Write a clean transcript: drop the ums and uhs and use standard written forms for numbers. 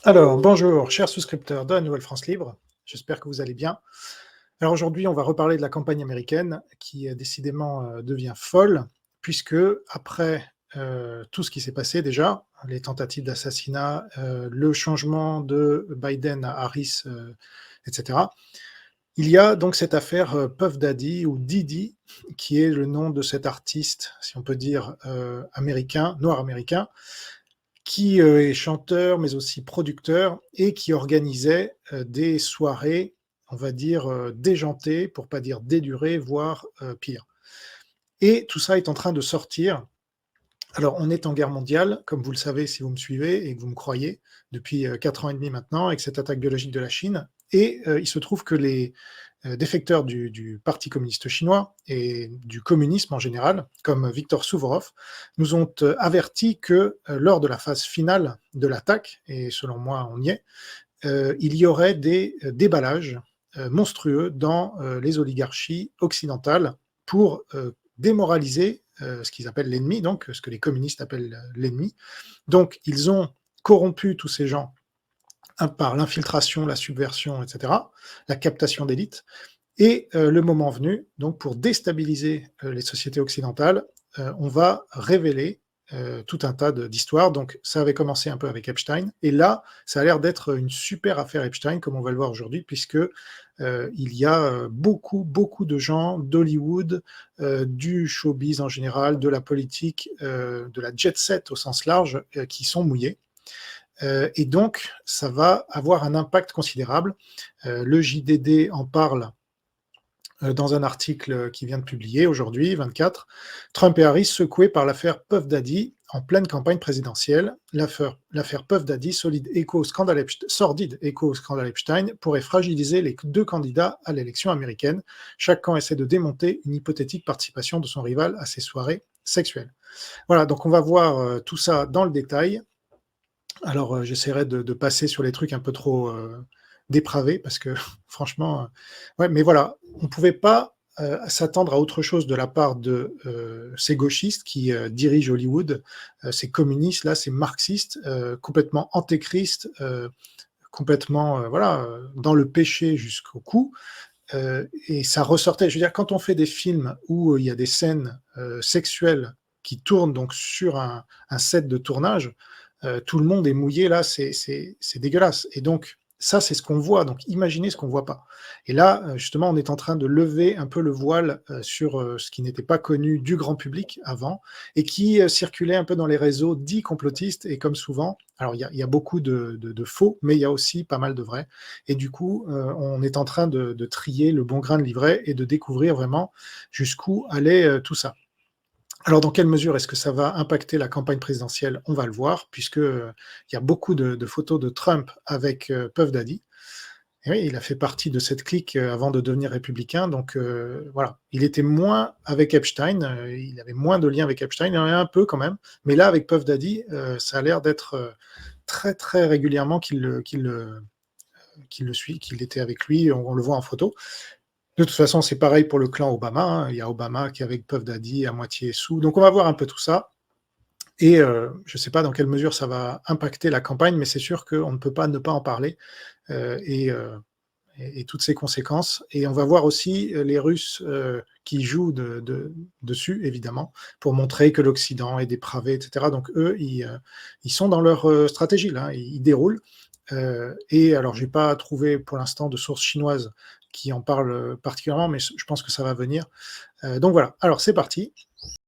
Alors, bonjour, chers souscripteurs de la Nouvelle France Libre, j'espère que vous allez bien. Alors aujourd'hui, on va reparler de la campagne américaine qui décidément devient folle, puisque après tout ce qui s'est passé déjà, les tentatives d'assassinat, le changement de Biden à Harris, etc., il y a donc cette affaire Puff Daddy ou Diddy, qui est le nom de cet artiste, si on peut dire, américain, noir américain, qui est chanteur, mais aussi producteur et qui organisait des soirées, on va dire, déjantées, pour pas dire délurées, voire pire. Et tout ça est en train de sortir. Alors, on est en guerre mondiale, comme vous le savez si vous me suivez et que vous me croyez, depuis 4 ans et demi maintenant, avec cette attaque biologique de la Chine. Et il se trouve que les défecteurs du Parti communiste chinois et du communisme en général, comme Viktor Souvorov, nous ont averti que lors de la phase finale de l'attaque, et selon moi on y est, il y aurait des déballages monstrueux dans les oligarchies occidentales pour démoraliser ce qu'ils appellent l'ennemi, donc ce que les communistes appellent l'ennemi. Donc ils ont corrompu tous ces gens par l'infiltration, la subversion, etc., la captation d'élite, et le moment venu, donc pour déstabiliser les sociétés occidentales, on va révéler tout un tas d'histoires. Donc ça avait commencé un peu avec Epstein, et là, ça a l'air d'être une super affaire Epstein, comme on va le voir aujourd'hui, puisque il y a beaucoup, beaucoup de gens d'Hollywood, du showbiz en général, de la politique, de la jet set au sens large, qui sont mouillés. Et donc, ça va avoir un impact considérable. Le JDD en parle dans un article qui vient de publier aujourd'hui, 24, Trump et Harris secoués par l'affaire Puff Daddy en pleine campagne présidentielle. L'affaire Puff Daddy, sordide écho au scandale Epstein, pourrait fragiliser les deux candidats à l'élection américaine. Chaque camp essaie de démonter une hypothétique participation de son rival à ces soirées sexuelles. Voilà, donc on va voir tout ça dans le détail. Alors, j'essaierai de passer sur les trucs un peu trop dépravés, parce que franchement, ouais, mais voilà, on ne pouvait pas s'attendre à autre chose de la part de ces gauchistes qui dirigent Hollywood, ces communistes, là, ces marxistes, complètement antéchristes, complètement voilà, dans le péché jusqu'au cou. Et ça ressortait, je veux dire, quand on fait des films où il y a des scènes sexuelles qui tournent donc sur un set de tournage, tout le monde est mouillé là, c'est dégueulasse. Et donc, ça, c'est ce qu'on voit. Donc, imaginez ce qu'on ne voit pas. Et là, justement, on est en train de lever un peu le voile sur ce qui n'était pas connu du grand public avant et qui circulait un peu dans les réseaux dits complotistes. Et comme souvent, alors il y a beaucoup de faux, mais il y a aussi pas mal de vrais. Et du coup, on est en train de trier le bon grain de livret et de découvrir vraiment jusqu'où allait tout ça. Alors, dans quelle mesure est-ce que ça va impacter la campagne présidentielle? On va le voir, puisque il y a beaucoup de photos de Trump avec Puff Daddy. Et oui, il a fait partie de cette clique avant de devenir républicain. Donc voilà, il était moins avec Epstein, il avait moins de liens avec Epstein, il en avait un peu quand même. Mais là, avec Puff Daddy, ça a l'air d'être très très régulièrement qu'il le suit, qu'il était avec lui, on le voit en photo. De toute façon, c'est pareil pour le clan Obama, hein. Il y a Obama qui est avec Puff Daddy à moitié sous. Donc on va voir un peu tout ça. Et je ne sais pas dans quelle mesure ça va impacter la campagne, mais c'est sûr qu'on ne peut pas ne pas en parler euh, et, euh, et toutes ses conséquences. Et on va voir aussi les Russes qui jouent dessus, évidemment, pour montrer que l'Occident est dépravé, etc. Donc eux, ils sont dans leur stratégie, là, ils déroulent. Et alors, je n'ai pas trouvé pour l'instant de source chinoise qui en parle particulièrement, mais je pense que ça va venir. Donc voilà, alors c'est parti.